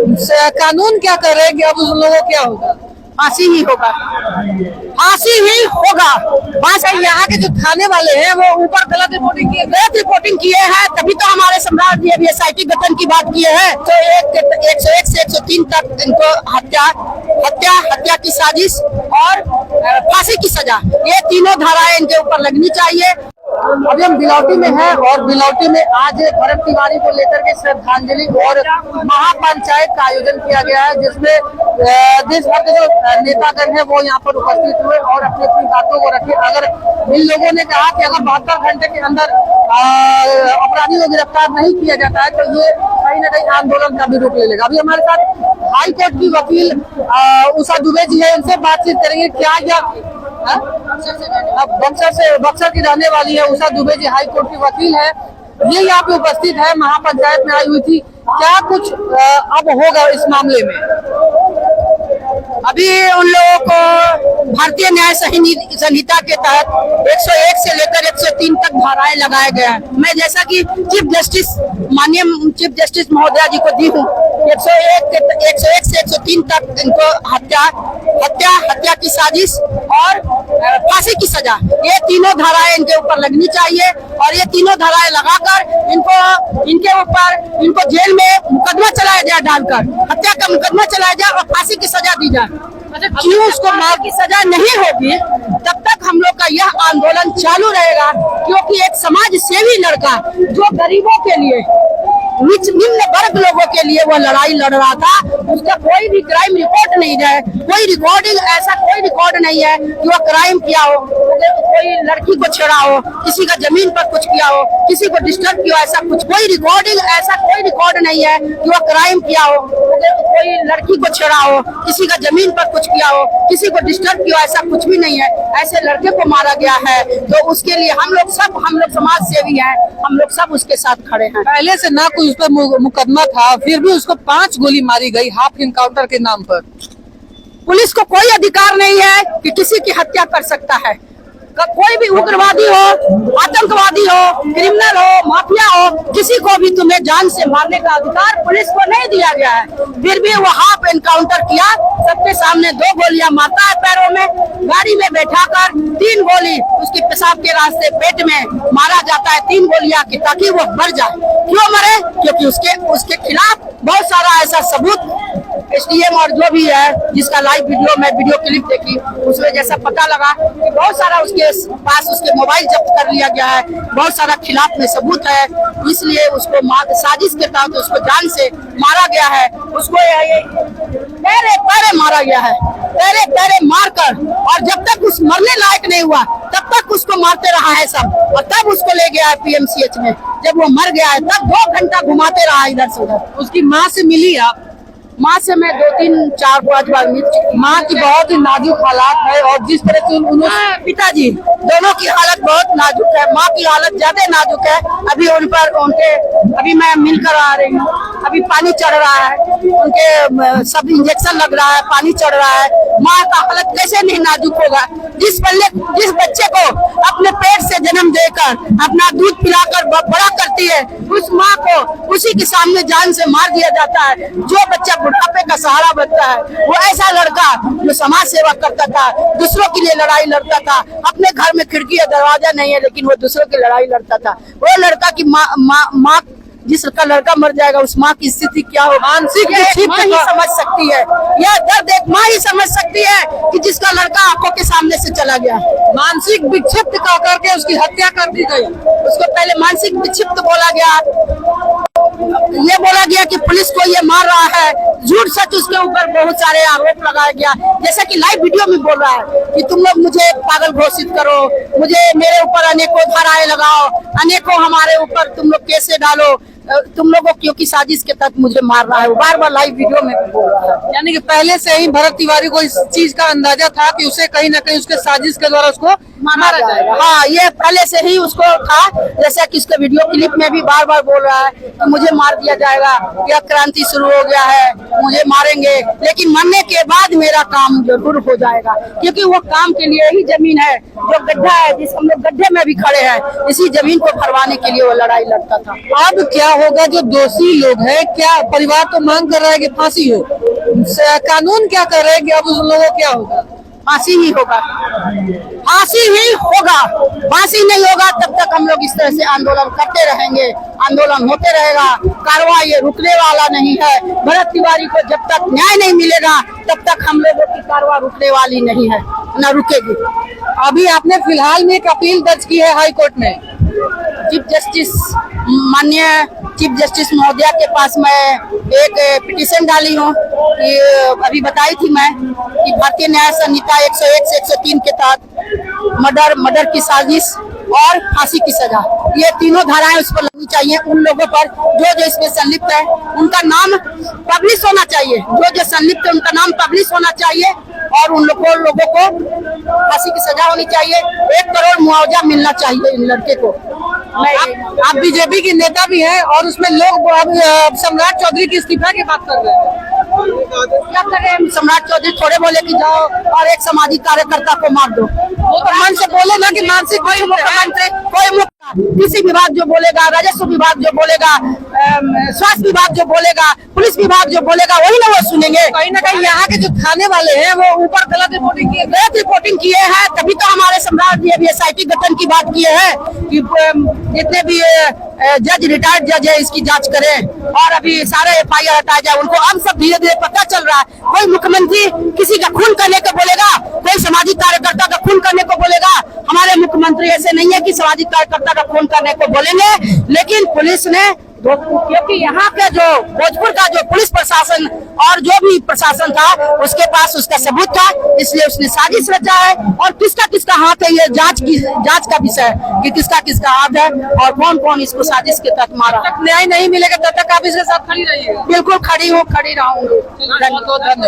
कानून क्या कर रहे हैं कि अब उन लोगों को क्या होगा? फांसी ही होगा, फांसी ही होगा। बस यहाँ के जो थाने वाले हैं वो ऊपर गलत रिपोर्टिंग किए हैं, तभी तो हमारे सम्राट जी अभी SIT गठन की बात किए हैं। तो 101 से 103 तक इनको हत्या की साजिश और फांसी की सजा, ये तीनों धाराएं इनके ऊपर लगनी चाहिए। अभी हम बिलौटी में हैं और बिलौटी में आज भरत तिवारी को लेकर के श्रद्धांजलि और महापंचायत का आयोजन किया गया है, जिसमें देश भर के जो नेतागण हैं वो यहाँ पर उपस्थित हुए और अपनी अपनी बातों को रखे। अगर इन लोगों ने कहा कि अगर 72 घंटे के अंदर अपराधियों को गिरफ्तार नहीं किया जाता है तो ये कहीं ना कहीं आंदोलन का भी रूप ले लेगा। अभी हमारे साथ हाई कोर्ट की वकील उषा दुबे जी है, इनसे बातचीत करेंगे। क्या बक्सर की रहने वाली है उषा दुबे जी, हाई कोर्ट की वकील है, ये यहाँ पे उपस्थित है, महापंचायत में आई हुई थी। क्या कुछ अब होगा इस मामले में? अभी उन लोगों को भारतीय न्याय संहिता के तहत 101 से लेकर 103 तक धाराएं लगाए गए हैं। मैं जैसा कि माननीय चीफ जस्टिस महोदया जी को दी हूँ, 101 से 103 तक इनको हत्या की साजिश और फांसी की सजा, ये तीनों धाराएं इनके ऊपर लगनी चाहिए। और ये तीनों धाराएं लगाकर इनको जेल में मुकदमा चलाया जाए, डालकर हत्या का मुकदमा चलाया जाए और फांसी की सजा दी जाए। क्यों उसको मौत की सजा नहीं होगी तब तक हम लोग का यह आंदोलन चालू रहेगा, क्योंकि एक समाज सेवी लड़का जो गरीबों के लिए, निम्न वर्ग लोगों के लिए वो लड़ाई लड़ रहा था, उसका कोई भी क्राइम रिपोर्ट नहीं है, कोई रिकॉर्ड नहीं है कि वो क्राइम किया हो, कोई लड़की को छेड़ा हो, किसी का जमीन पर कुछ किया हो, किसी को डिस्टर्ब किया हो, ऐसा कोई रिकॉर्ड नहीं है कि वो क्राइम किया हो, कोई लड़की को छेड़ा हो, किसी का जमीन पर कुछ किया हो, किसी को डिस्टर्ब किया हो, ऐसा कुछ भी नहीं है। ऐसे लड़के को मारा गया है, तो उसके लिए हम लोग समाज सेवी हैं, हम लोग सब उसके साथ खड़े हैं। पहले से ना कोई उस पर मुकदमा था, फिर भी उसको 5 गोली मारी गई हाफ इनकाउंटर के नाम पर। पुलिस को कोई अधिकार नहीं है कि किसी की हत्या कर सकता है। कोई भी उग्रवादी हो, आतंकवादी हो, क्रिमिनल हो, माफिया हो, किसी को भी तुम्हें जान से मारने का अधिकार पुलिस को नहीं दिया गया है। फिर भी वो हाफ एनकाउंटर किया, सबके सामने 2 गोलियां मारता है पैरों में, गाड़ी में बैठाकर 3 गोली उसकी पेशाब के रास्ते पेट में मारा जाता है, 3 गोलियां की, ताकि वो मर जाए। क्यों मरे? क्योंकि उसके खिलाफ बहुत सारा ऐसा सबूत SDM और जो भी है, जिसका लाइव वीडियो क्लिप देखी, उसमें जैसा पता लगा कि बहुत सारा उसके पास उसके मोबाइल जब्त कर लिया गया है, बहुत सारा खिलाफ में सबूत है, इसलिए उसको साजिश के तहत उसको जान से मारा गया है। उसको पैरे मारा गया है, पैरे मारकर, और जब तक उस मरने लायक नहीं हुआ तब तक उसको मारते रहा है सब, और तब उसको ले गया है PMCH में। जब वो मर गया है तब 2 घंटा घुमाते रहा इधर से उधर। उसकी माँ से मिली आप? माँ से मैं 2, 3, 4, 5 बार मिल चुकी। माँ की बहुत ही नाजुक हालात है और जिस तरह से पिताजी दोनों की हालत बहुत नाजुक है, माँ की हालत ज्यादा नाजुक है। अभी अभी मैं मिलकर आ रही हूँ, अभी पानी चढ़ रहा है, उनके सब इंजेक्शन लग रहा है, पानी चढ़ रहा है। माँ का हालत कैसे नहीं नाजुक होगा? जिस बच्चे को अपने पेट से जन्म देकर अपना दूध पिलाकर बड़ा करती है, उस माँ को उसी के सामने जान से मार दिया जाता है। जो बच्चा बुढ़ापे का सहारा बनता है, वो ऐसा लड़का जो समाज सेवा करता था, दूसरों के लिए लड़ाई लड़ता था, अपने घर में खिड़की या दरवाजा नहीं है लेकिन वो दूसरों की लड़ाई लड़ता था। वो लड़का की माँ जिसका लड़का मर जाएगा, उस माँ की स्थिति क्या हो? मानसिक माँ ही समझ सकती है, यह दर्द एक माँ ही समझ सकती है कि जिसका लड़का आंखों के सामने से चला गया। मानसिक विक्षिप्त करके उसकी हत्या कर दी गई। उसको पहले मानसिक विक्षिप्त बोला गया, ये बोला गया कि पुलिस को ये मार रहा है, झूठ सच उसके ऊपर बहुत सारे आरोप लगाया गया। जैसा कि लाइव वीडियो में बोल रहा है कि तुम लोग मुझे पागल घोषित करो, मेरे ऊपर अनेकों धाराएं लगाओ, अनेकों हमारे ऊपर तुम लोग केसें डालो, तुम लोगों क्योंकि साजिश के तहत मुझे मार रहा है। वो बार-बार लाइव वीडियो में बोल रहा है। यानी कि पहले से ही भरत तिवारी को इस चीज का अंदाजा था कि उसे कहीं ना कहीं उसके साजिश के द्वारा उसको मारा जाएगा। हाँ, ये पहले से ही उसको था, जैसा कि इसके वीडियो क्लिप में भी बार-बार बोल रहा है कि मुझे मार दिया जाएगा, यह क्रांति शुरू हो गया है, मुझे मारेंगे, लेकिन मरने के बाद मेरा काम जरूर हो जाएगा, क्योंकि वो काम के लिए ही जमीन है, जो गड्ढा है, जिस हम लोग गड्ढे में भी खड़े हैं, इसी जमीन को भरवाने के लिए वो लड़ाई लड़ता था। अब क्या होगा जो दोषी लोग हैं? क्या परिवार तो मांग कर रहा है कि फांसी हो, कानून क्या कर रहा है कि अब उस लोगों को क्या होगा? फांसी ही होगा, फांसी ही होगा। फांसी नहीं होगा तब तक हम लोग इस तरह से आंदोलन करते रहेंगे, आंदोलन होते रहेगा। कार्रवाई ये रुकने वाला नहीं है। भरत तिवारी को जब तक न्याय नहीं मिलेगा तब तक हम लोगों की कार्रवाई रुकने वाली नहीं है, न रुकेगी। अभी आपने फिलहाल में एक अपील दर्ज की है हाई कोर्ट में। चीफ जस्टिस, माननीय चीफ जस्टिस महोदया के पास मैं एक पिटीशन डाली हूँ कि अभी बताई थी मैं कि भारतीय न्याय संहिता 101 से 103 के तहत मर्डर की साजिश और फांसी की सजा, ये तीनों धाराएं उस पर लगनी चाहिए। उन लोगों पर जो इसमें संलिप्त है उनका नाम पब्लिश होना चाहिए, जो संलिप्त है उनका नाम पब्लिश होना चाहिए और उन लोगों को फांसी की सजा होनी चाहिए। 1 करोड़ मुआवजा मिलना चाहिए इन लड़के को। आप बीजेपी के नेता भी हैं और उसमें लोग अब सम्राट चौधरी की इस्तीफा की बात कर रहे हैं। क्या करें? सम्राट चौधरी थोड़े बोले कि जाओ और एक सामाजिक कार्यकर्ता को मार दो, वो तो मन से बोले ना कि मानसिक मुख्यमंत्री कोई कृषि विभाग जो बोलेगा, राजस्व विभाग जो बोलेगा, स्वास्थ्य विभाग जो बोलेगा, पुलिस विभाग जो बोलेगा वही ना वो सुनेंगे। कहीं ना कहीं यहाँ के जो थाने वाले हैं वो ऊपर गलत रिपोर्टिंग किए हैं, तभी तो हमारे सम्राट जी अभी SIT गठन की बात किए हैं कि जितने भी जज, रिटायर्ड जज है इसकी जांच करें और अभी सारे FIR हटाया जाए। उनको अब सब धीरे धीरे पता चल रहा है। कोई मुख्यमंत्री किसी का खून करने को बोलेगा, कोई सामाजिक कार्यकर्ता का खून करने को बोलेगा। हमारे मुख्यमंत्री ऐसे नहीं है कि सामाजिक कार्यकर्ता का खून करने को बोलेंगे, लेकिन पुलिस ने, क्योंकि यहाँ के जो भोजपुर का जो पुलिस प्रशासन और जो भी प्रशासन था उसके पास उसका सबूत था, इसलिए उसने साजिश रचा है। और किसका किसका हाथ है ये जांच का विषय है कि किसका किसका हाथ है और कौन कौन इसको साजिश के तहत मारा। न्याय नहीं मिलेगा तब तक आप इसके साथ खड़ी रहिएगा? बिल्कुल खड़ी रहूंगी। धन्यवाद।